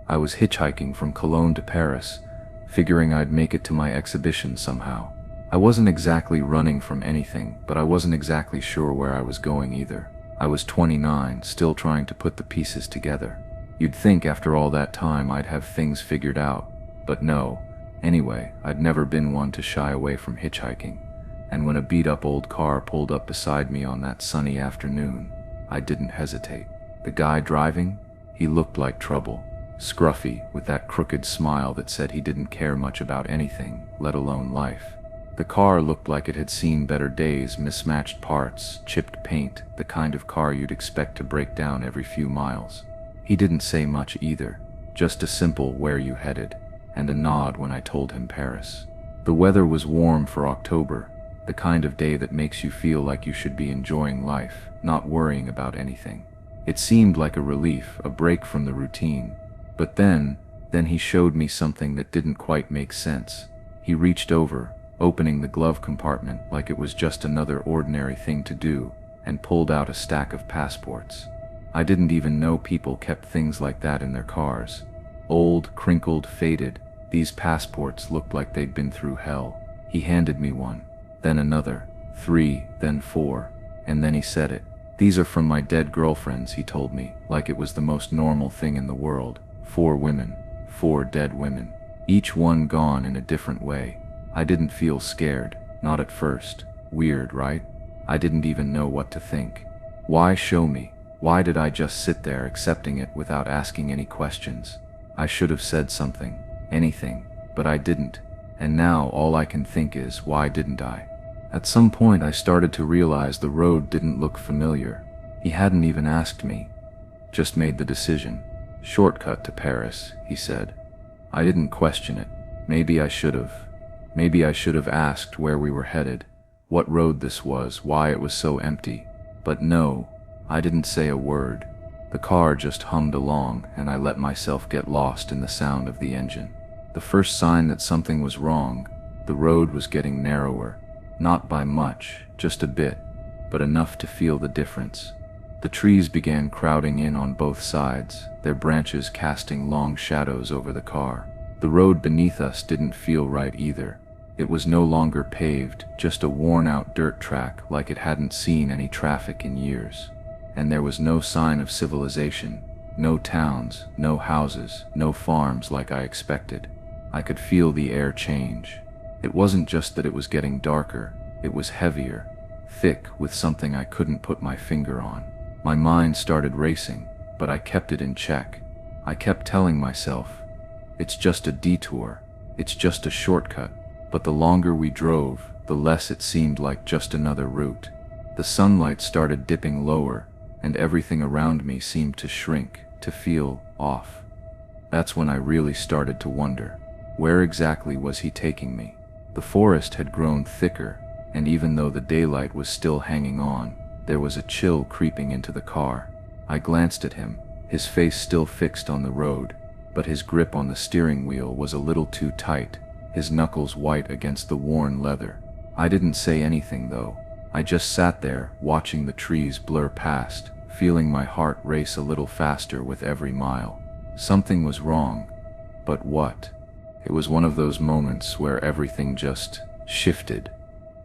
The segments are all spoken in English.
I was hitchhiking from Cologne to Paris, figuring I'd make it to my exhibition somehow. I wasn't exactly running from anything, but I wasn't exactly sure where I was going either. I was 29, still trying to put the pieces together. You'd think after all that time I'd have things figured out, but no. Anyway, I'd never been one to shy away from hitchhiking, and when a beat-up old car pulled up beside me on that sunny afternoon, I didn't hesitate. The guy driving? He looked like trouble. Scruffy, with that crooked smile that said he didn't care much about anything, let alone life. The car looked like it had seen better days, mismatched parts, chipped paint, the kind of car you'd expect to break down every few miles. He didn't say much either, just a simple "where you headed?" and a nod when I told him Paris. The weather was warm for October, the kind of day that makes you feel like you should be enjoying life, not worrying about anything. It seemed like a relief, a break from the routine. But then he showed me something that didn't quite make sense. He reached over, opening the glove compartment like it was just another ordinary thing to do, and pulled out a stack of passports. I didn't even know people kept things like that in their cars. Old, crinkled, faded, these passports looked like they'd been through hell. He handed me one, then another, 3, then 4, and then he said it. "These are from my dead girlfriends," he told me, like it was the most normal thing in the world. 4 women, 4 dead women, each one gone in a different way. I didn't feel scared, not at first. Weird, right? I didn't even know what to think. Why show me? Why did I just sit there accepting it without asking any questions? I should have said something, anything, but I didn't. And now all I can think is, why didn't I? At some point I started to realize the road didn't look familiar. He hadn't even asked me, just made the decision. "Shortcut to Paris," he said. I didn't question it. Maybe I should have. Maybe I should have asked where we were headed, what road this was, why it was so empty. But no, I didn't say a word. The car just hummed along, and I let myself get lost in the sound of the engine. The first sign that something was wrong, the road was getting narrower. Not by much, just a bit, but enough to feel the difference. The trees began crowding in on both sides, their branches casting long shadows over the car. The road beneath us didn't feel right either. It was no longer paved, just a worn-out dirt track like it hadn't seen any traffic in years. And there was no sign of civilization, no towns, no houses, no farms like I expected. I could feel the air change. It wasn't just that it was getting darker, it was heavier, thick with something I couldn't put my finger on. My mind started racing, but I kept it in check. I kept telling myself, it's just a detour, it's just a shortcut. But the longer we drove, the less it seemed like just another route. The sunlight started dipping lower, and everything around me seemed to shrink, to feel off. That's when I really started to wonder, where exactly was he taking me? The forest had grown thicker, and even though the daylight was still hanging on, there was a chill creeping into the car. I glanced at him, his face still fixed on the road, but his grip on the steering wheel was a little too tight, his knuckles white against the worn leather. I didn't say anything though. I just sat there, watching the trees blur past, feeling my heart race a little faster with every mile. Something was wrong, but what? It was one of those moments where everything just shifted.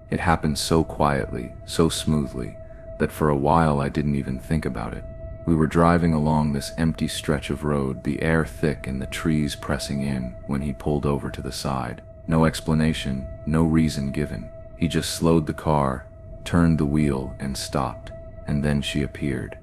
It happened so quietly, so smoothly, that for a while I didn't even think about it. We were driving along this empty stretch of road, the air thick and the trees pressing in, when he pulled over to the side. No explanation, no reason given. He just slowed the car, turned the wheel, and stopped. And then she appeared.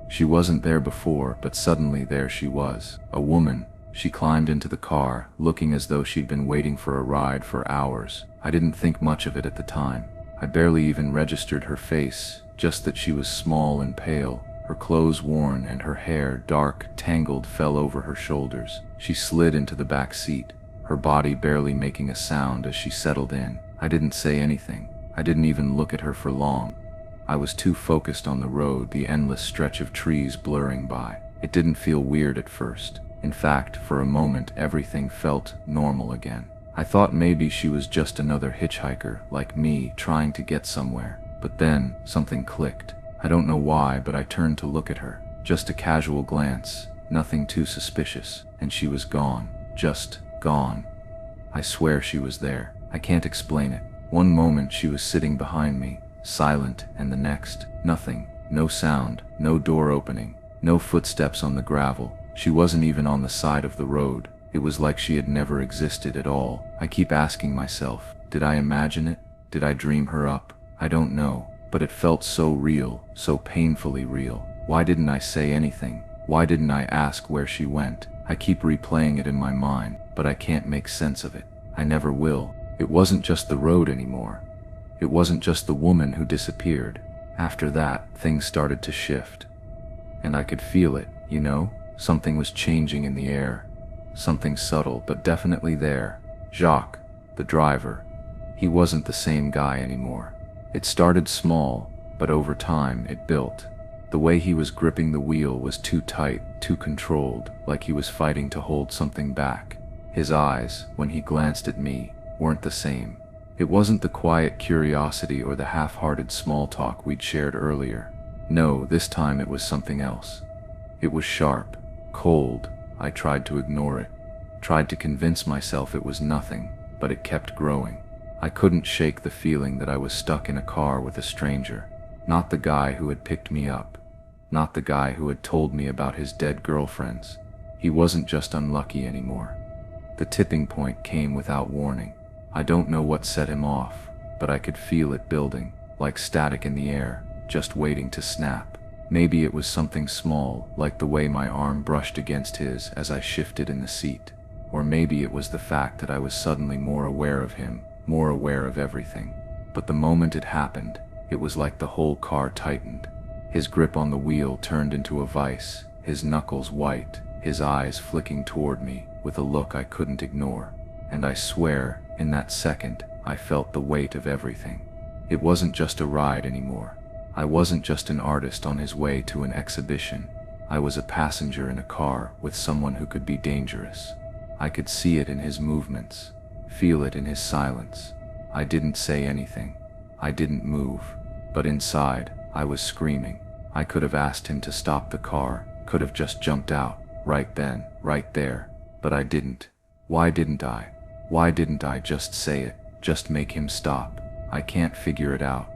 She wasn't there before, but suddenly there she was. A woman. She climbed into the car, looking as though she'd been waiting for a ride for hours. I didn't think much of it at the time. I barely even registered her face, just that she was small and pale. Her clothes worn and her hair, dark, tangled, fell over her shoulders. She slid into the back seat, her body barely making a sound as she settled in. I didn't say anything. I didn't even look at her for long. I was too focused on the road, the endless stretch of trees blurring by. It didn't feel weird at first. In fact, for a moment, everything felt normal again. I thought maybe she was just another hitchhiker, like me, trying to get somewhere. But then, something clicked. I don't know why, but I turned to look at her. Just a casual glance, nothing too suspicious, and she was gone. Just gone. I swear she was there. I can't explain it. One moment she was sitting behind me, silent, and the next, nothing. No sound, no door opening, no footsteps on the gravel. She wasn't even on the side of the road. It was like she had never existed at all. I keep asking myself, did I imagine it? Did I dream her up? I don't know, but it felt so real, so painfully real. Why didn't I say anything? Why didn't I ask where she went? I keep replaying it in my mind, but I can't make sense of it. I never will. It wasn't just the road anymore. It wasn't just the woman who disappeared. After that, things started to shift. And I could feel it, you know? Something was changing in the air. Something subtle, but definitely there. Jacques, the driver, he wasn't the same guy anymore. It started small, but over time it built. The way he was gripping the wheel was too tight, too controlled, like he was fighting to hold something back. His eyes, when he glanced at me, weren't the same. It wasn't the quiet curiosity or the half-hearted small talk we'd shared earlier. No, this time it was something else. It was sharp, cold. I tried to ignore it, tried to convince myself it was nothing, but it kept growing. I couldn't shake the feeling that I was stuck in a car with a stranger. Not the guy who had picked me up. Not the guy who had told me about his dead girlfriends. He wasn't just unlucky anymore. The tipping point came without warning. I don't know what set him off, but I could feel it building, like static in the air, just waiting to snap. Maybe it was something small, like the way my arm brushed against his as I shifted in the seat. Or maybe it was the fact that I was suddenly more aware of him, more aware of everything. But the moment it happened, it was like the whole car tightened. His grip on the wheel turned into a vice, his knuckles white, his eyes flicking toward me with a look I couldn't ignore. And I swear, in that second, I felt the weight of everything. It wasn't just a ride anymore. I wasn't just an artist on his way to an exhibition. I was a passenger in a car with someone who could be dangerous. I could see it in his movements, feel it in his silence. I didn't say anything. I didn't move. But inside, I was screaming. I could have asked him to stop the car, could have just jumped out, right then, right there. But I didn't. Why didn't I? Why didn't I just say it, just make him stop? I can't figure it out.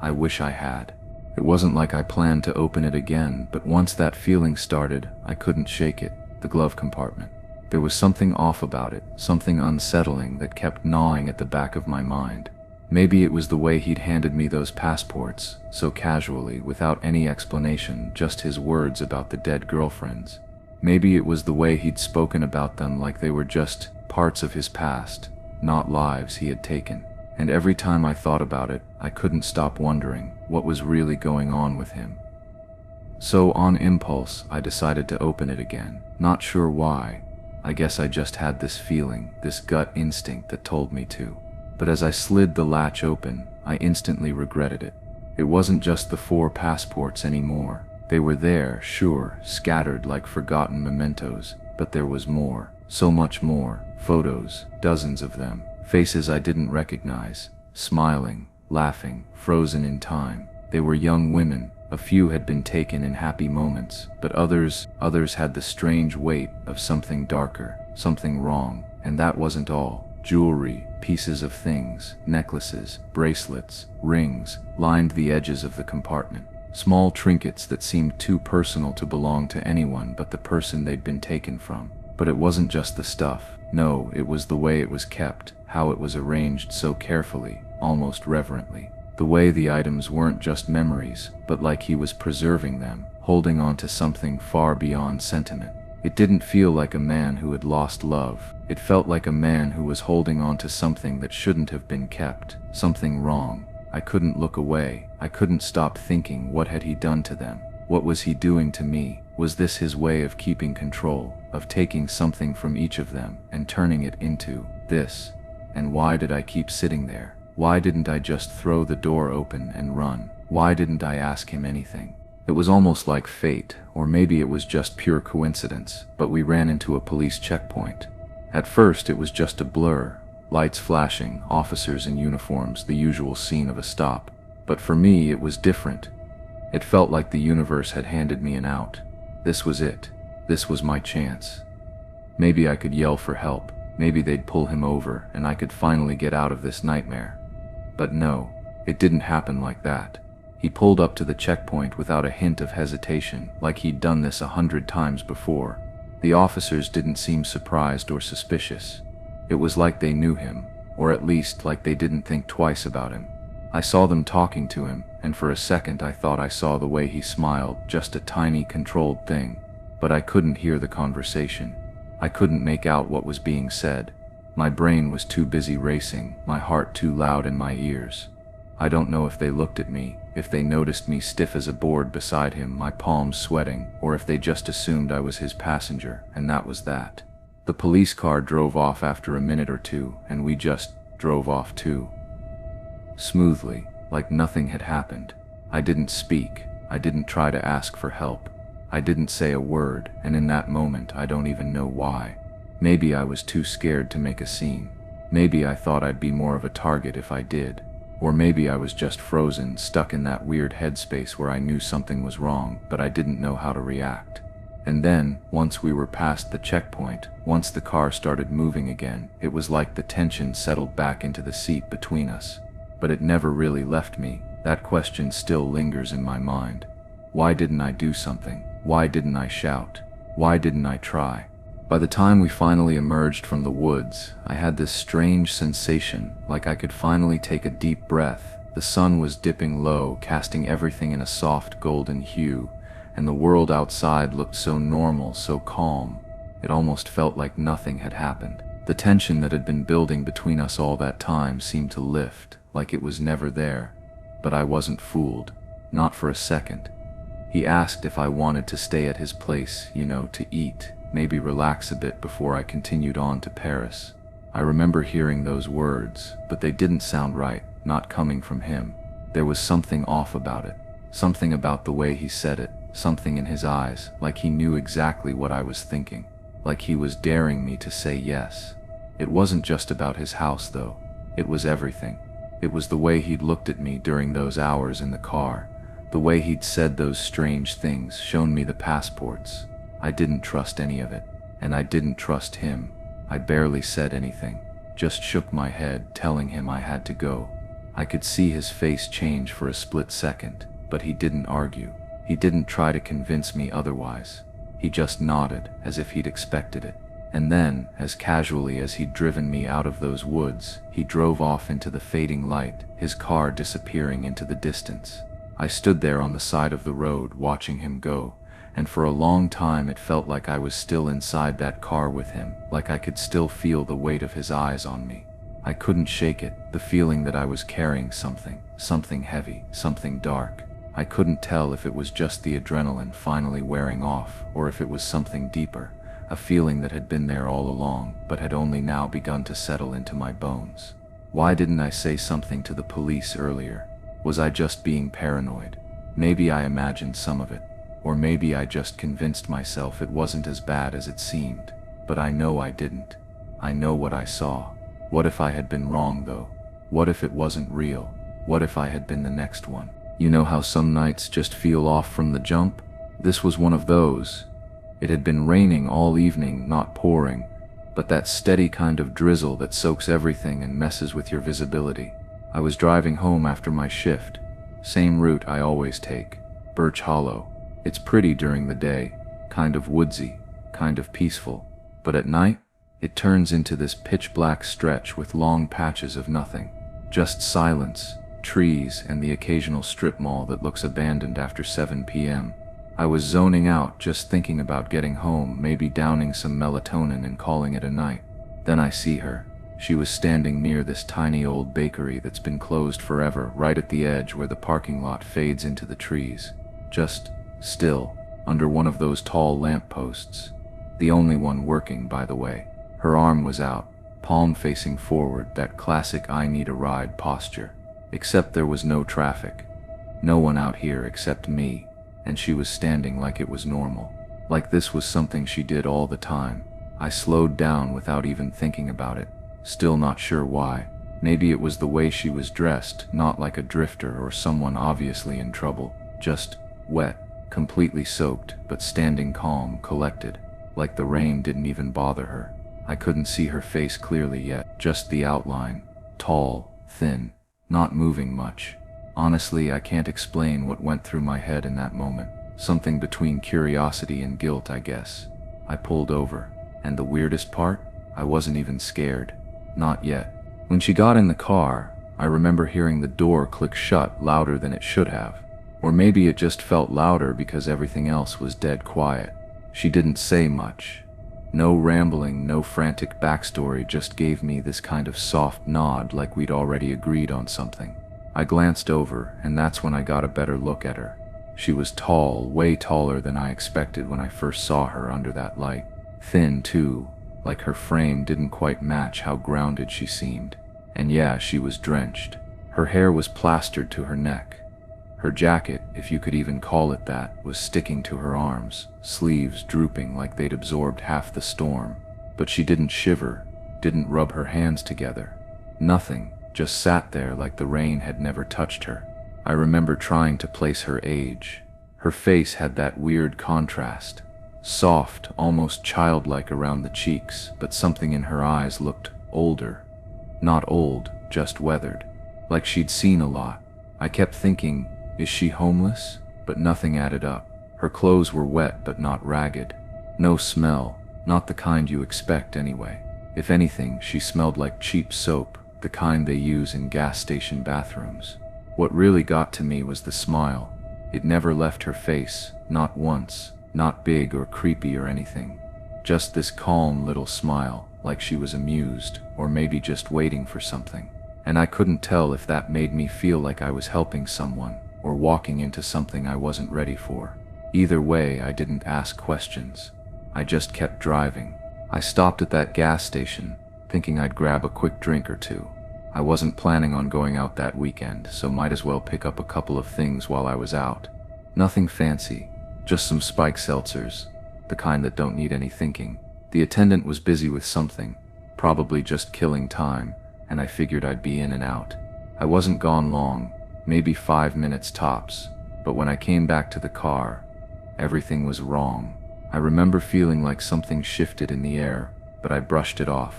I wish I had. It wasn't like I planned to open it again, but once that feeling started, I couldn't shake it. The glove compartment. There was something off about it, something unsettling that kept gnawing at the back of my mind. Maybe it was the way he'd handed me those passports, so casually, without any explanation, just his words about the dead girlfriends. Maybe it was the way he'd spoken about them like they were just parts of his past, not lives he had taken. And every time I thought about it, I couldn't stop wondering what was really going on with him. So on impulse, I decided to open it again. Not sure why. I guess I just had this feeling, this gut instinct that told me to. But as I slid the latch open, I instantly regretted it. It wasn't just the 4 passports anymore. They were there, sure, scattered like forgotten mementos, but there was more, so much more. Photos, dozens of them, faces I didn't recognize, smiling, laughing, frozen in time. They were young women. A few had been taken in happy moments, but others had the strange weight of something darker, something wrong. And that wasn't all. Jewelry, pieces of things, necklaces, bracelets, rings, lined the edges of the compartment. Small trinkets that seemed too personal to belong to anyone but the person they'd been taken from. But it wasn't just the stuff. No, it was the way it was kept, how it was arranged so carefully, almost reverently. The way the items weren't just memories, but like he was preserving them, holding on to something far beyond sentiment. It didn't feel like a man who had lost love. It felt like a man who was holding on to something that shouldn't have been kept, something wrong. I couldn't look away. I couldn't stop thinking, what had he done to them? What was he doing to me? Was this his way of keeping control, of taking something from each of them and turning it into this? And why did I keep sitting there? Why didn't I just throw the door open and run? Why didn't I ask him anything? It was almost like fate, or maybe it was just pure coincidence, but we ran into a police checkpoint. At first it was just a blur, lights flashing, officers in uniforms, the usual scene of a stop. But for me it was different. It felt like the universe had handed me an out. This was it. This was my chance. Maybe I could yell for help, maybe they'd pull him over and I could finally get out of this nightmare. But no, it didn't happen like that. He pulled up to the checkpoint without a hint of hesitation, like he'd done this 100 times before. The officers didn't seem surprised or suspicious. It was like they knew him, or at least like they didn't think twice about him. I saw them talking to him, and for a second I thought I saw the way he smiled, just a tiny controlled thing. But I couldn't hear the conversation. I couldn't make out what was being said. My brain was too busy racing, my heart too loud in my ears. I don't know if they looked at me, if they noticed me stiff as a board beside him, my palms sweating, or if they just assumed I was his passenger, and that was that. The police car drove off after a minute or two, and we just drove off too. Smoothly, like nothing had happened. I didn't speak, I didn't try to ask for help. I didn't say a word, and in that moment I don't even know why. Maybe I was too scared to make a scene. Maybe I thought I'd be more of a target if I did. Or maybe I was just frozen, stuck in that weird headspace where I knew something was wrong, but I didn't know how to react. And then, once we were past the checkpoint, once the car started moving again, it was like the tension settled back into the seat between us. But it never really left me. That question still lingers in my mind. Why didn't I do something? Why didn't I shout? Why didn't I try? By the time we finally emerged from the woods, I had this strange sensation, like I could finally take a deep breath. The sun was dipping low, casting everything in a soft golden hue, and the world outside looked so normal, so calm. It almost felt like nothing had happened. The tension that had been building between us all that time seemed to lift, like it was never there. But I wasn't fooled. Not for a second. He asked if I wanted to stay at his place, to eat, maybe relax a bit before I continued on to Paris. I remember hearing those words, but they didn't sound right, not coming from him. There was something off about it. Something about the way he said it, something in his eyes, like he knew exactly what I was thinking. Like he was daring me to say yes. It wasn't just about his house though. It was everything. It was the way he'd looked at me during those hours in the car. The way he'd said those strange things, shown me the passports. I didn't trust any of it, and I didn't trust him. I barely said anything, just shook my head, telling him I had to go. I could see his face change for a split second, but he didn't argue. He didn't try to convince me otherwise. He just nodded, as if he'd expected it. And then, as casually as he'd driven me out of those woods, he drove off into the fading light, his car disappearing into the distance. I stood there on the side of the road, watching him go, and for a long time it felt like I was still inside that car with him, like I could still feel the weight of his eyes on me. I couldn't shake it, the feeling that I was carrying something heavy, something dark. I couldn't tell if it was just the adrenaline finally wearing off, or if it was something deeper, a feeling that had been there all along, but had only now begun to settle into my bones. Why didn't I say something to the police earlier? Was I just being paranoid? Maybe I imagined some of it, or maybe I just convinced myself it wasn't as bad as it seemed. But I know I didn't. I know what I saw. What if I had been wrong though? What if it wasn't real? What if I had been the next one? You know how some nights just feel off from the jump? This was one of those. It had been raining all evening, not pouring, but that steady kind of drizzle that soaks everything and messes with your visibility. I was driving home after my shift. Same route I always take, Birch Hollow. It's pretty during the day, kind of woodsy, kind of peaceful, but at night, it turns into this pitch-black stretch with long patches of nothing. Just silence, trees, and the occasional strip mall that looks abandoned after 7 p.m. I was zoning out, just thinking about getting home, maybe downing some melatonin and calling it a night. Then I see her. She was standing near this tiny old bakery that's been closed forever, right at the edge where the parking lot fades into the trees. Just still, under one of those tall lampposts. The only one working, by the way. Her arm was out, palm facing forward, that classic I need a ride posture. Except there was no traffic. No one out here except me, and she was standing like it was normal. Like this was something she did all the time. I slowed down without even thinking about it. Still not sure why. Maybe it was the way she was dressed, not like a drifter or someone obviously in trouble. Just wet. completely soaked, but standing calm, collected, like the rain didn't even bother her. I couldn't see her face clearly yet, just the outline, tall, thin, not moving much. Honestly, I can't explain what went through my head in that moment. Something between curiosity and guilt, I guess. I pulled over, and the weirdest part? I wasn't even scared. Not yet. When she got in the car, I remember hearing the door click shut louder than it should have. Or maybe it just felt louder because everything else was dead quiet. She didn't say much. No rambling, no frantic backstory, just gave me this kind of soft nod like we'd already agreed on something. I glanced over, and that's when I got a better look at her. She was tall, way taller than I expected when I first saw her under that light. Thin, too, like her frame didn't quite match how grounded she seemed. And yeah, she was drenched. Her hair was plastered to her neck. Her jacket, if you could even call it that, was sticking to her arms, sleeves drooping like they'd absorbed half the storm. But she didn't shiver, didn't rub her hands together. Nothing, just sat there like the rain had never touched her. I remember trying to place her age. Her face had that weird contrast. Soft, almost childlike around the cheeks, but something in her eyes looked older. Not old, just weathered. Like she'd seen a lot. I kept thinking, is she homeless? But nothing added up. Her clothes were wet but not ragged. No smell, not the kind you expect anyway. If anything, she smelled like cheap soap, the kind they use in gas station bathrooms. What really got to me was the smile. It never left her face, not once, not big or creepy or anything. Just this calm little smile, like she was amused, or maybe just waiting for something. And I couldn't tell if that made me feel like I was helping someone, or walking into something I wasn't ready for. Either way, I didn't ask questions. I just kept driving. I stopped at that gas station, thinking I'd grab a quick drink or two. I wasn't planning on going out that weekend, so might as well pick up a couple of things while I was out. Nothing fancy, just some spike seltzers, the kind that don't need any thinking. The attendant was busy with something, probably just killing time, and I figured I'd be in and out. I wasn't gone long, maybe 5 minutes tops, but when I came back to the car, everything was wrong. I remember feeling like something shifted in the air, but I brushed it off.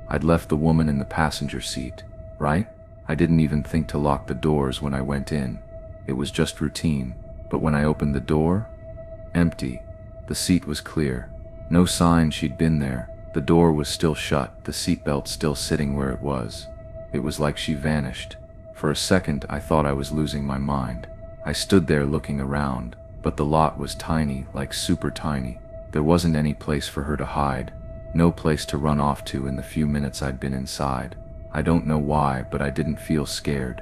I'd left the woman in the passenger seat, right? I didn't even think to lock the doors when I went in. It was just routine. But when I opened the door, empty. The seat was clear. No sign she'd been there. The door was still shut, the seatbelt still sitting where it was. It was like she vanished. For a second, I thought I was losing my mind. I stood there looking around, but the lot was tiny, like super tiny. There wasn't any place for her to hide. No place to run off to in the few minutes I'd been inside. I don't know why, but I didn't feel scared.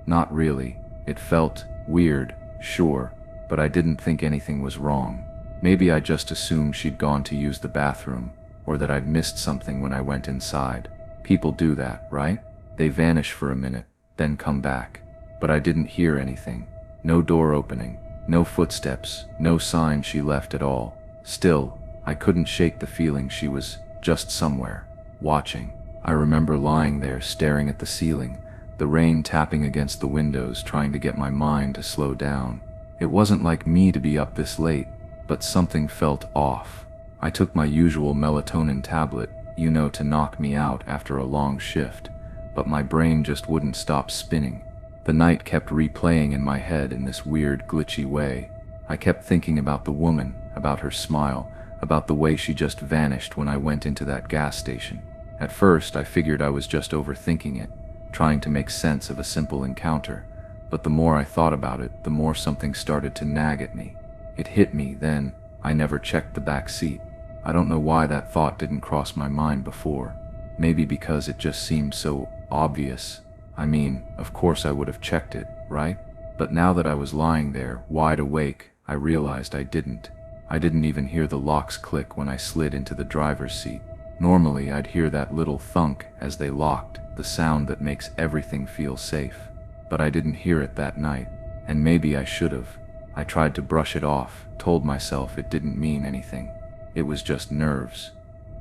Not really. It felt weird, sure, but I didn't think anything was wrong. Maybe I just assumed she'd gone to use the bathroom, or that I'd missed something when I went inside. People do that, right? They vanish for a minute, then come back. But I didn't hear anything. No door opening, no footsteps, no sign she left at all. Still, I couldn't shake the feeling she was just somewhere, watching. I remember lying there staring at the ceiling, the rain tapping against the windows, trying to get my mind to slow down. It wasn't like me to be up this late, but something felt off. I took my usual melatonin tablet, to knock me out after a long shift, but my brain just wouldn't stop spinning. The night kept replaying in my head in this weird, glitchy way. I kept thinking about the woman, about her smile, about the way she just vanished when I went into that gas station. At first, I figured I was just overthinking it, trying to make sense of a simple encounter, but the more I thought about it, the more something started to nag at me. It hit me then. I never checked the back seat. I don't know why that thought didn't cross my mind before. Maybe because it just seemed so obvious. I mean, of course I would have checked it, right? But now that I was lying there, wide awake, I realized I didn't. I didn't even hear the locks click when I slid into the driver's seat. Normally, I'd hear that little thunk as they locked, the sound that makes everything feel safe. But I didn't hear it that night, and maybe I should have. I tried to brush it off, told myself it didn't mean anything. It was just nerves.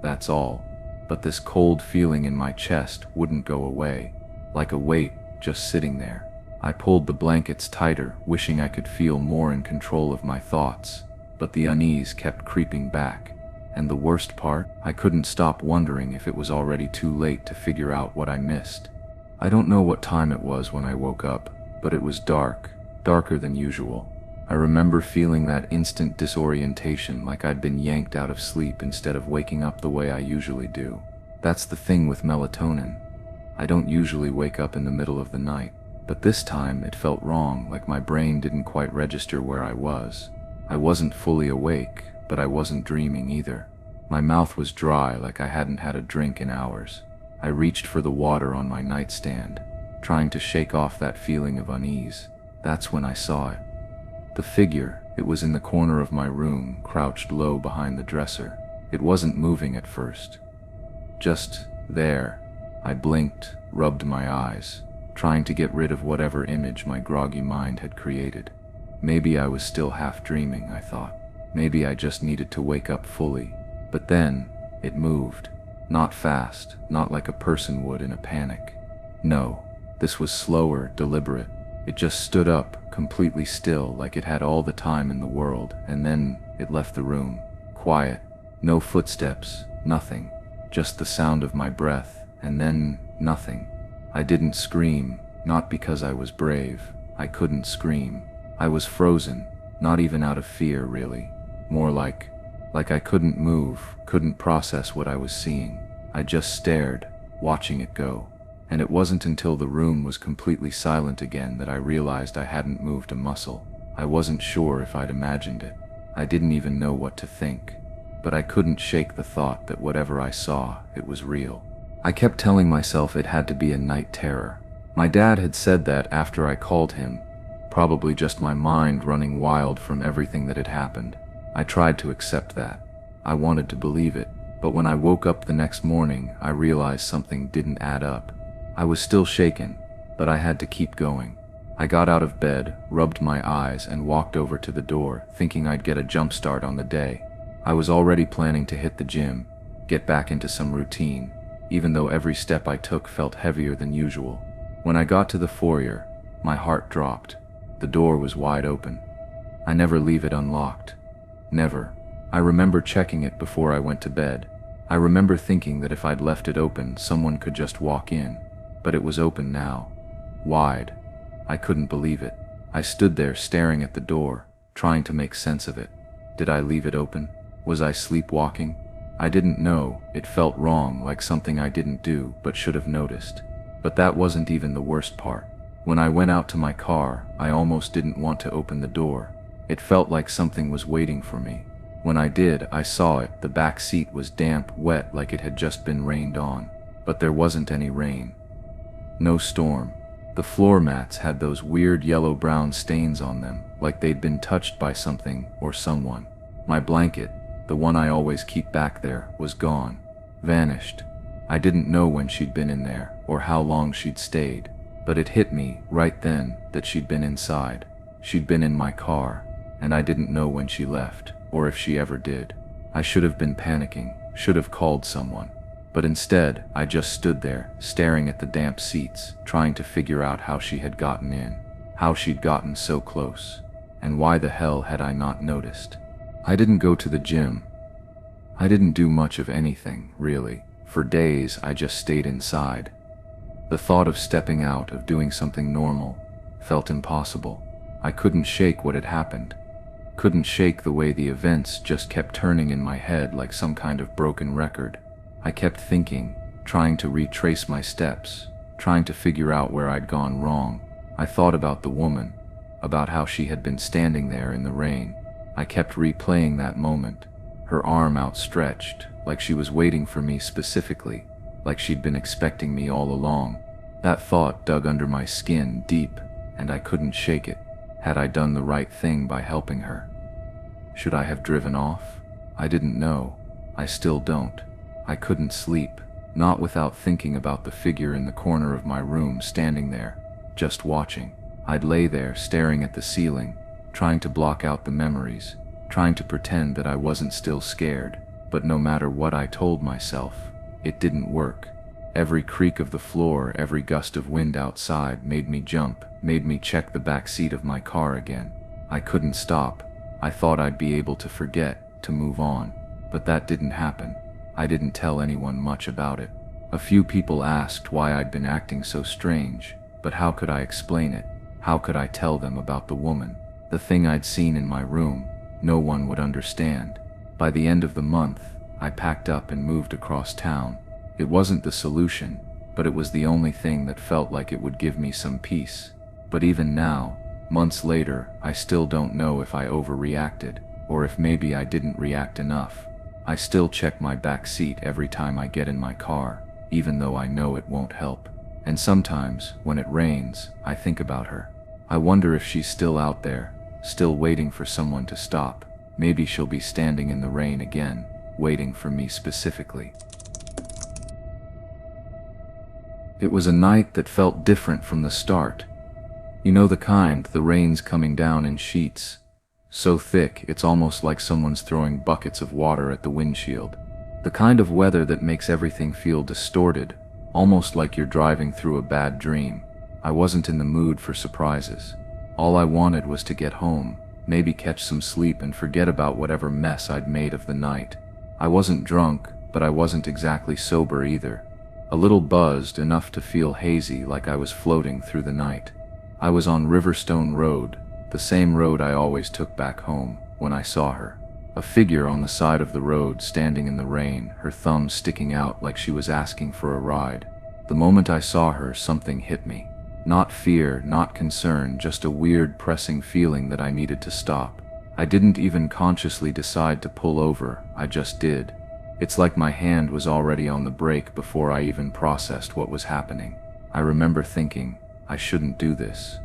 That's all. But this cold feeling in my chest wouldn't go away, like a weight just sitting there. I pulled the blankets tighter, wishing I could feel more in control of my thoughts, but the unease kept creeping back. And the worst part, I couldn't stop wondering if it was already too late to figure out what I missed. I don't know what time it was when I woke up, but it was dark, darker than usual. I remember feeling that instant disorientation, like I'd been yanked out of sleep instead of waking up the way I usually do. That's the thing with melatonin. I don't usually wake up in the middle of the night, but this time it felt wrong, like my brain didn't quite register where I was. I wasn't fully awake, but I wasn't dreaming either. My mouth was dry, like I hadn't had a drink in hours. I reached for the water on my nightstand, trying to shake off that feeling of unease. That's when I saw it. The figure, it was in the corner of my room, crouched low behind the dresser. It wasn't moving at first. Just there. I blinked, rubbed my eyes, trying to get rid of whatever image my groggy mind had created. Maybe I was still half dreaming, I thought. Maybe I just needed to wake up fully. But then, it moved. Not fast, not like a person would in a panic. No, this was slower, deliberate. It just stood up, completely still, like it had all the time in the world, and then it left the room. Quiet. No footsteps, nothing. Just the sound of my breath, and then nothing. I didn't scream, not because I was brave. I couldn't scream. I was frozen, not even out of fear, really. More like I couldn't move, couldn't process what I was seeing. I just stared, watching it go. And it wasn't until the room was completely silent again that I realized I hadn't moved a muscle. I wasn't sure if I'd imagined it. I didn't even know what to think. But I couldn't shake the thought that whatever I saw, it was real. I kept telling myself it had to be a night terror. My dad had said that after I called him, probably just my mind running wild from everything that had happened. I tried to accept that. I wanted to believe it, but when I woke up the next morning, I realized something didn't add up. I was still shaken, but I had to keep going. I got out of bed, rubbed my eyes, and walked over to the door, thinking I'd get a jump start on the day. I was already planning to hit the gym, get back into some routine, even though every step I took felt heavier than usual. When I got to the foyer, my heart dropped. The door was wide open. I never leave it unlocked. Never. I remember checking it before I went to bed. I remember thinking that if I'd left it open, someone could just walk in. But it was open now. Wide. I couldn't believe it. I stood there staring at the door, trying to make sense of it. Did I leave it open? Was I sleepwalking? I didn't know. It felt wrong, like something I didn't do, but should have noticed. But that wasn't even the worst part. When I went out to my car, I almost didn't want to open the door. It felt like something was waiting for me. When I did, I saw it. The back seat was damp, wet, like it had just been rained on. But there wasn't any rain. No storm. The floor mats had those weird yellow-brown stains on them, like they'd been touched by something or someone. My blanket, the one I always keep back there, was gone. Vanished. I didn't know when she'd been in there, or how long she'd stayed. But it hit me, right then, that she'd been inside. She'd been in my car, and I didn't know when she left, or if she ever did. I should have been panicking, should have called someone. But instead, I just stood there, staring at the damp seats, trying to figure out how she had gotten in, how she'd gotten so close, and why the hell had I not noticed. I didn't go to the gym. I didn't do much of anything, really. For days, I just stayed inside. The thought of stepping out, of doing something normal, felt impossible. I couldn't shake what had happened. Couldn't shake the way the events just kept turning in my head like some kind of broken record. I kept thinking, trying to retrace my steps, trying to figure out where I'd gone wrong. I thought about the woman, about how she had been standing there in the rain. I kept replaying that moment, her arm outstretched, like she was waiting for me specifically, like she'd been expecting me all along. That thought dug under my skin deep, and I couldn't shake it. Had I done the right thing by helping her? Should I have driven off? I didn't know. I still don't. I couldn't sleep, not without thinking about the figure in the corner of my room standing there, just watching. I'd lay there staring at the ceiling, trying to block out the memories, trying to pretend that I wasn't still scared. But no matter what I told myself, it didn't work. Every creak of the floor, every gust of wind outside made me jump, made me check the back seat of my car again. I couldn't stop. I thought I'd be able to forget, to move on. But that didn't happen. I didn't tell anyone much about it. A few people asked why I'd been acting so strange, but how could I explain it? How could I tell them about the woman? The thing I'd seen in my room? No one would understand. By the end of the month, I packed up and moved across town. It wasn't the solution, but it was the only thing that felt like it would give me some peace. But even now, months later, I still don't know if I overreacted, or if maybe I didn't react enough. I still check my back seat every time I get in my car, even though I know it won't help. And sometimes, when it rains, I think about her. I wonder if she's still out there, still waiting for someone to stop. Maybe she'll be standing in the rain again, waiting for me specifically. It was a night that felt different from the start. You know the kind, the rain's coming down in sheets. So thick, it's almost like someone's throwing buckets of water at the windshield. The kind of weather that makes everything feel distorted, almost like you're driving through a bad dream. I wasn't in the mood for surprises. All I wanted was to get home, maybe catch some sleep and forget about whatever mess I'd made of the night. I wasn't drunk, but I wasn't exactly sober either. A little buzzed, enough to feel hazy, like I was floating through the night. I was on Riverstone Road, the same road I always took back home, when I saw her. A figure on the side of the road, standing in the rain, her thumb sticking out like she was asking for a ride. The moment I saw her, something hit me. Not fear, not concern, just a weird pressing feeling that I needed to stop. I didn't even consciously decide to pull over, I just did. It's like my hand was already on the brake before I even processed what was happening. I remember thinking, I shouldn't do this,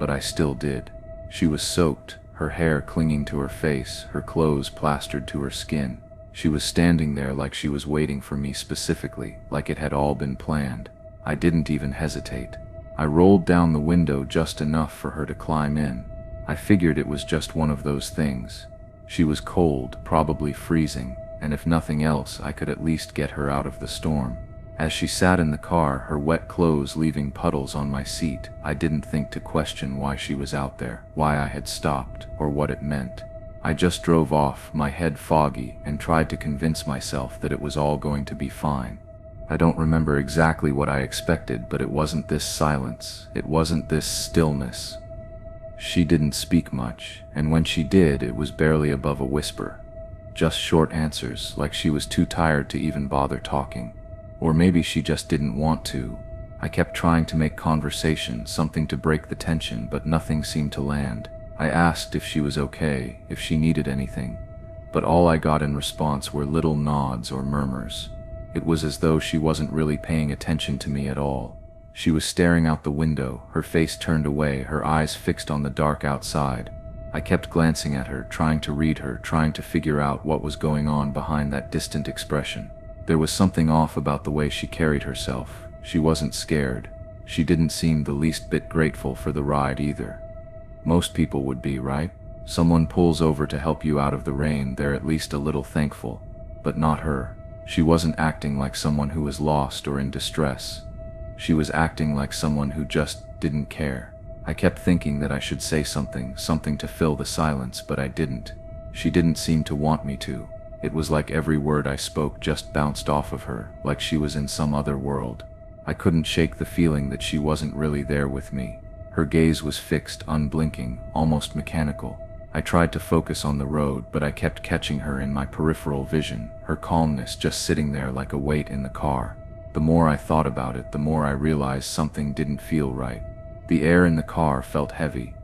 but I still did. She was soaked, her hair clinging to her face, her clothes plastered to her skin. She was standing there like she was waiting for me specifically, like it had all been planned. I didn't even hesitate. I rolled down the window just enough for her to climb in. I figured it was just one of those things. She was cold, probably freezing, and if nothing else, I could at least get her out of the storm. As she sat in the car, her wet clothes leaving puddles on my seat, I didn't think to question why she was out there, why I had stopped, or what it meant. I just drove off, my head foggy, and tried to convince myself that it was all going to be fine. I don't remember exactly what I expected, but it wasn't this silence, it wasn't this stillness. She didn't speak much, and when she did, it was barely above a whisper. Just short answers, like she was too tired to even bother talking. Or maybe she just didn't want to. I kept trying to make conversation, something to break the tension, but nothing seemed to land. I asked if she was okay, if she needed anything, but all I got in response were little nods or murmurs. It was as though she wasn't really paying attention to me at all. She was staring out the window, her face turned away, her eyes fixed on the dark outside. I kept glancing at her, trying to read her, trying to figure out what was going on behind that distant expression. There was something off about the way she carried herself. She wasn't scared. She didn't seem the least bit grateful for the ride either. Most people would be, right? Someone pulls over to help you out of the rain, they're at least a little thankful. But not her. She wasn't acting like someone who was lost or in distress. She was acting like someone who just didn't care. I kept thinking that I should say something to fill the silence, but I didn't. She didn't seem to want me to. It was like every word I spoke just bounced off of her, like she was in some other world. I couldn't shake the feeling that she wasn't really there with me. Her gaze was fixed, unblinking, almost mechanical. I tried to focus on the road, but I kept catching her in my peripheral vision, her calmness just sitting there like a weight in the car. The more I thought about it, the more I realized something didn't feel right. The air in the car felt heavy,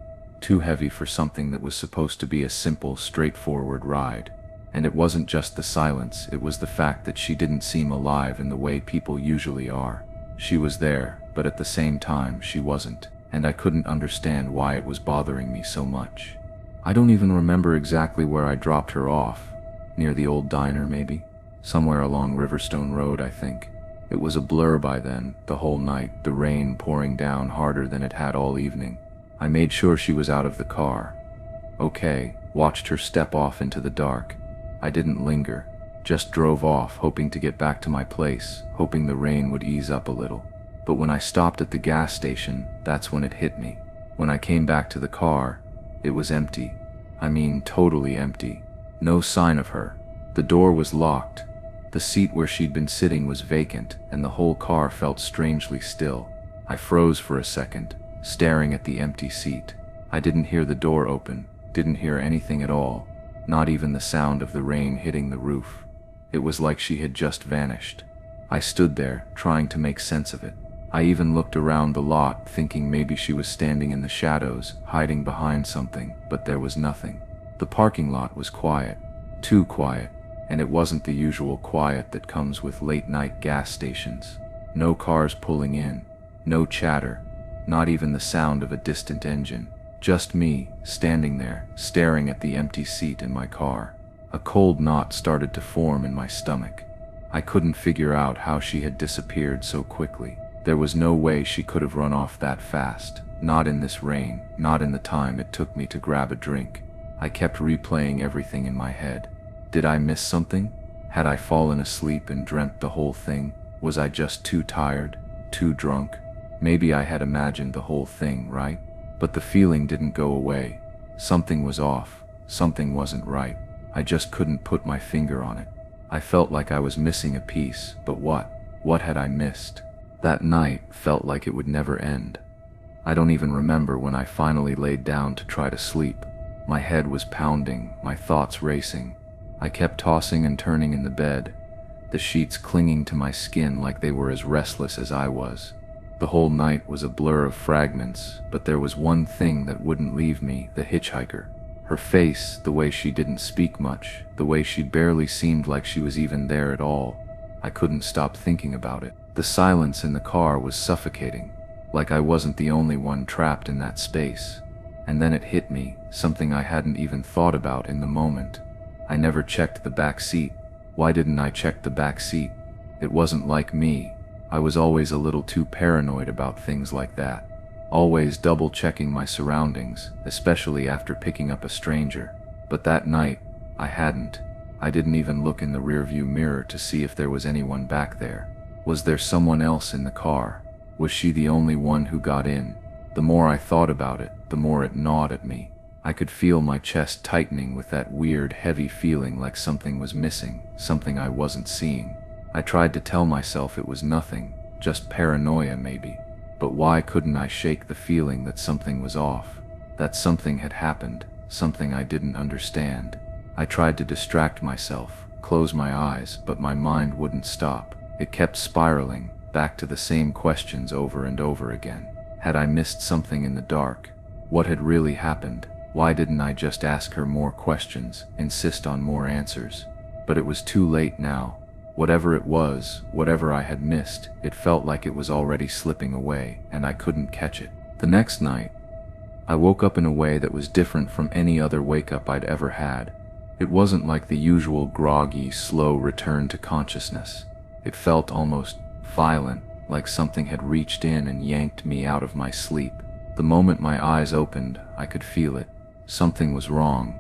too heavy for something that was supposed to be a simple, straightforward ride. And it wasn't just the silence, it was the fact that she didn't seem alive in the way people usually are. She was there, but at the same time, she wasn't, and I couldn't understand why it was bothering me so much. I don't even remember exactly where I dropped her off. Near the old diner, maybe? Somewhere along Riverstone Road, I think. It was a blur by then, the whole night, the rain pouring down harder than it had all evening. I made sure she was out of the car. Okay, watched her step off into the dark. I didn't linger. Just drove off, hoping to get back to my place, hoping the rain would ease up a little. But when I stopped at the gas station, that's when it hit me. When I came back to the car, it was empty. I mean, totally empty. No sign of her. The door was locked. The seat where she'd been sitting was vacant, and the whole car felt strangely still. I froze for a second, staring at the empty seat. I didn't hear the door open, didn't hear anything at all, not even the sound of the rain hitting the roof. It was like she had just vanished. I stood there, trying to make sense of it. I even looked around the lot, thinking maybe she was standing in the shadows, hiding behind something, but there was nothing. The parking lot was quiet, too quiet, and it wasn't the usual quiet that comes with late-night gas stations. No cars pulling in, no chatter, not even the sound of a distant engine. Just me, standing there, staring at the empty seat in my car. A cold knot started to form in my stomach. I couldn't figure out how she had disappeared so quickly. There was no way she could have run off that fast. Not in this rain, not in the time it took me to grab a drink. I kept replaying everything in my head. Did I miss something? Had I fallen asleep and dreamt the whole thing? Was I just too tired, too drunk? Maybe I had imagined the whole thing, right? But the feeling didn't go away. Something was off. Something wasn't right. I just couldn't put my finger on it. I felt like I was missing a piece, but what? What had I missed? That night felt like it would never end. I don't even remember when I finally laid down to try to sleep. My head was pounding, my thoughts racing. I kept tossing and turning in the bed, the sheets clinging to my skin like they were as restless as I was. The whole night was a blur of fragments, but there was one thing that wouldn't leave me: the hitchhiker. Her face, the way she didn't speak much, the way she barely seemed like she was even there at all. I couldn't stop thinking about it. The silence in the car was suffocating, like I wasn't the only one trapped in that space. And then it hit me, something I hadn't even thought about in the moment. I never checked the back seat. Why didn't I check the back seat? It wasn't like me. I was always a little too paranoid about things like that. Always double-checking my surroundings, especially after picking up a stranger. But that night, I hadn't. I didn't even look in the rearview mirror to see if there was anyone back there. Was there someone else in the car? Was she the only one who got in? The more I thought about it, the more it gnawed at me. I could feel my chest tightening with that weird, heavy feeling like something was missing, something I wasn't seeing. I tried to tell myself it was nothing, just paranoia maybe. But why couldn't I shake the feeling that something was off? That something had happened, something I didn't understand. I tried to distract myself, close my eyes, but my mind wouldn't stop. It kept spiraling, back to the same questions over and over again. Had I missed something in the dark? What had really happened? Why didn't I just ask her more questions, insist on more answers? But it was too late now. Whatever it was, whatever I had missed, it felt like it was already slipping away, and I couldn't catch it. The next night, I woke up in a way that was different from any other wake-up I'd ever had. It wasn't like the usual groggy, slow return to consciousness. It felt almost violent, like something had reached in and yanked me out of my sleep. The moment my eyes opened, I could feel it. Something was wrong.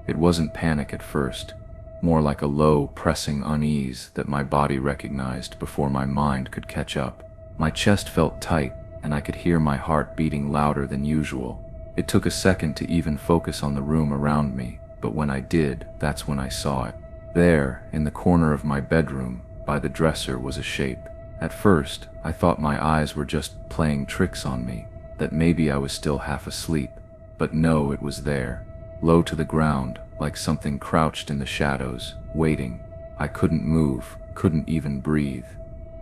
It wasn't panic at first, more like a low, pressing unease that my body recognized before my mind could catch up. My chest felt tight, and I could hear my heart beating louder than usual. It took a second to even focus on the room around me, but when I did, that's when I saw it. There, in the corner of my bedroom, by the dresser, was a shape. At first, I thought my eyes were just playing tricks on me, that maybe I was still half asleep. But no, it was there, low to the ground, like something crouched in the shadows, waiting. I couldn't move, couldn't even breathe.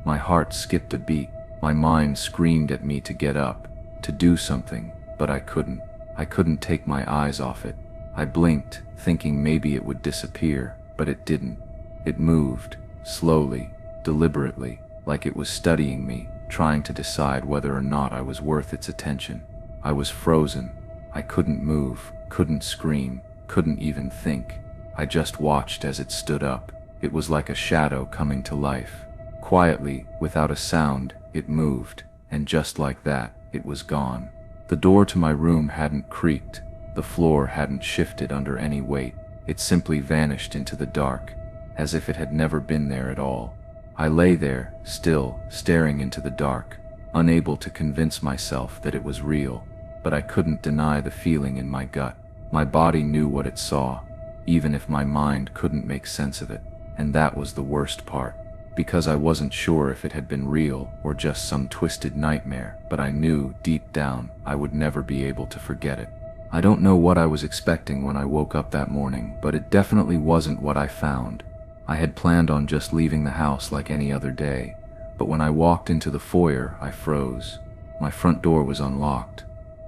My heart skipped a beat. My mind screamed at me to get up, to do something, but I couldn't. I couldn't take my eyes off it. I blinked, thinking maybe it would disappear, but it didn't. It moved, slowly, deliberately, like it was studying me, trying to decide whether or not I was worth its attention. I was frozen. I couldn't move, couldn't scream, couldn't even think. I just watched as it stood up. It was like a shadow coming to life. Quietly, without a sound, it moved, and just like that, it was gone. The door to my room hadn't creaked. The floor hadn't shifted under any weight. It simply vanished into the dark. as if it had never been there at all. I lay there, still, staring into the dark, unable to convince myself that it was real, but I couldn't deny the feeling in my gut. My body knew what it saw, even if my mind couldn't make sense of it, and that was the worst part, because I wasn't sure if it had been real or just some twisted nightmare, but I knew, deep down, I would never be able to forget it. I don't know what I was expecting when I woke up that morning, but it definitely wasn't what I found. I had planned on just leaving the house like any other day, but when I walked into the foyer, I froze. My front door was unlocked,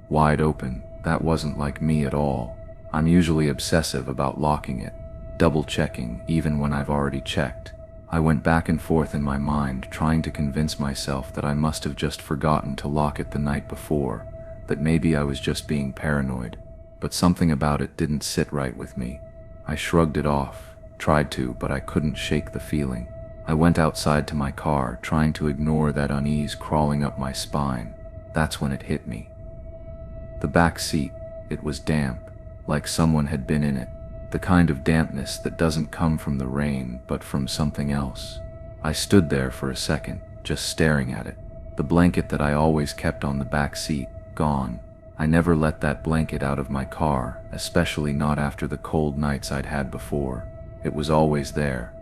wide open. That wasn't like me at all. I'm usually obsessive about locking it, double-checking even when I've already checked. I went back and forth in my mind, trying to convince myself that I must have just forgotten to lock it the night before, that maybe I was just being paranoid, but something about it didn't sit right with me. I shrugged it off, tried to, but I couldn't shake the feeling. I went outside to my car, trying to ignore that unease crawling up my spine. That's when it hit me. The back seat, it was damp, like someone had been in it, the kind of dampness that doesn't come from the rain, but from something else. I stood there for a second, just staring at it. The blanket that I always kept on the back seat, gone. I never let that blanket out of my car, especially not after the cold nights I'd had before. It was always there.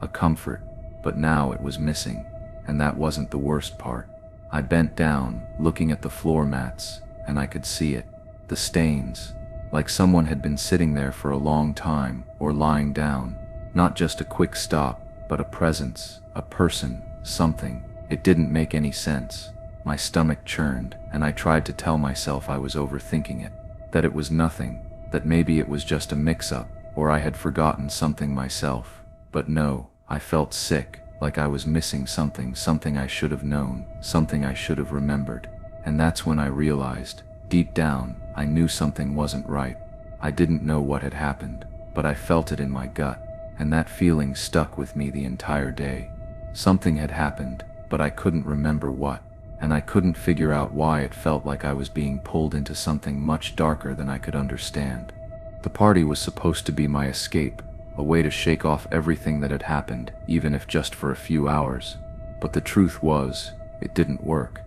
A comfort, but now it was missing, and that wasn't the worst part. I bent down, looking at the floor mats, and I could see it. The stains, like someone had been sitting there for a long time, or lying down. Not just a quick stop, but a presence, a person, something. It didn't make any sense. My stomach churned, and I tried to tell myself I was overthinking it, that it was nothing, that maybe it was just a mix-up, or I had forgotten something myself. But no, I felt sick, like I was missing something I should have known, something I should have remembered. And that's when I realized, deep down, I knew something wasn't right. I didn't know what had happened, but I felt it in my gut, and that feeling stuck with me the entire day. Something had happened, but I couldn't remember what, and I couldn't figure out why. It felt like I was being pulled into something much darker than I could understand. The party was supposed to be my escape, a way to shake off everything that had happened, even if just for a few hours. But the truth was, it didn't work.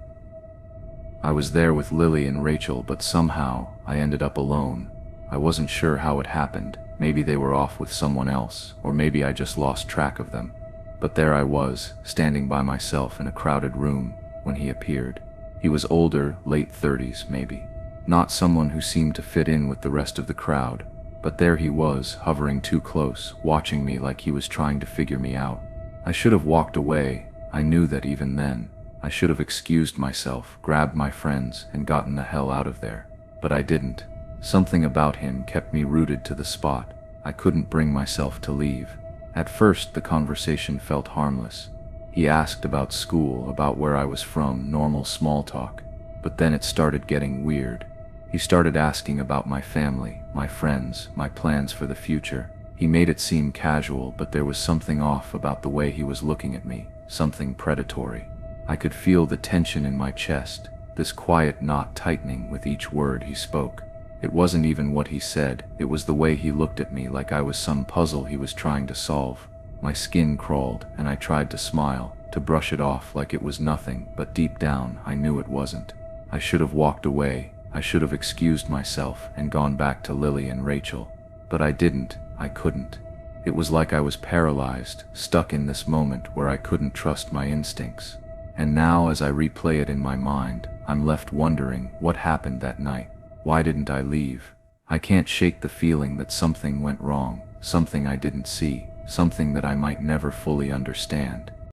I was there with Lily and Rachel, but somehow I ended up alone. I wasn't sure how it happened. Maybe they were off with someone else, or maybe I just lost track of them. But there I was, standing by myself in a crowded room, when he appeared. He was older, late 30s maybe. Not someone who seemed to fit in with the rest of the crowd, but there he was, hovering too close, watching me like he was trying to figure me out. I should have walked away. I knew that even then. I should have excused myself, grabbed my friends, and gotten the hell out of there. But I didn't. Something about him kept me rooted to the spot. I couldn't bring myself to leave. At first, the conversation felt harmless. He asked about school, about where I was from, normal small talk. But then it started getting weird. He started asking about my family, my friends, my plans for the future. He made it seem casual, but there was something off about the way he was looking at me, something predatory. I could feel the tension in my chest, this quiet knot tightening with each word he spoke. It wasn't even what he said, it was the way he looked at me, like I was some puzzle he was trying to solve. My skin crawled, and I tried to smile, to brush it off like it was nothing, but deep down, I knew it wasn't. I should have walked away. I should have excused myself and gone back to Lily and Rachel. But I didn't. I couldn't. It was like I was paralyzed, stuck in this moment where I couldn't trust my instincts. And now, as I replay it in my mind, I'm left wondering what happened that night. Why didn't I leave? I can't shake the feeling that something went wrong, something I didn't see, something that I might never fully understand.